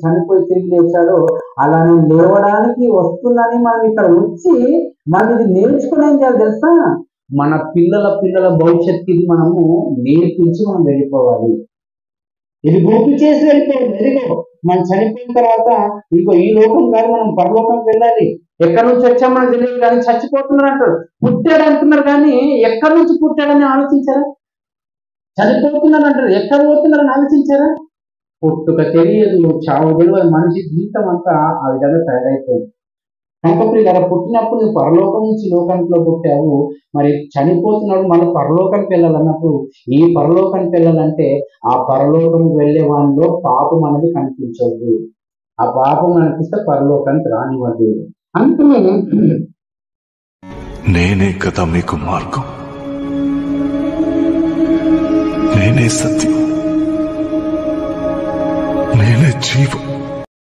చనిపోయి తిరిగి లేచాడో అలా నేను లేవడానికి వస్తుందని మనం ఇక్కడ వచ్చి మనం ఇది నేర్చుకుని ఏం చేయాలి తెలుసా? మన పిల్లల భవిష్యత్తుకి మనము నేర్పించి మనం వెళ్ళిపోవాలి. ఇది గుర్తు చేసి వెళ్ళిపోవాలి. ఎదిగో మనం చనిపోయిన తర్వాత ఇంకో ఈ లోకం కానీ మనం పరలోకంకి వెళ్ళాలి. ఎక్కడి నుంచి వచ్చామో మనకు తెలియదు కానీ చచ్చిపోతున్నారు అంటారు. పుట్టాడు అంటున్నారు కానీ ఎక్కడి నుంచి పుట్టాడని ఆలోచించారా? చనిపోతున్నారు అంటారు, ఎక్కడ పోతున్నారని ఆలోచించారా? పుట్టుక తెలియదు, చావు తెలియదు, మనిషి జీవితం అంతా ఆ విధంగా తయారైపోయింది. కంపప్రి కదా, పుట్టినప్పుడు నువ్వు పరలోకం నుంచి లోకానికి పుట్టావు, మరి చనిపోతున్నాడు మళ్ళీ పరలోకానికి వెళ్ళాలన్నప్పుడు ఈ పరలోకానికి వెళ్ళాలంటే ఆ పరలోకానికి వెళ్ళే వాడిలో పాపం అనేది కనిపించవద్దు. ఆ పాపం కనిపిస్తే పరలోకానికి రానివ్వద్దు. అందుకనే నేనే కదా మీకు మార్గం, నేనే సత్యం, నేనే జీవం.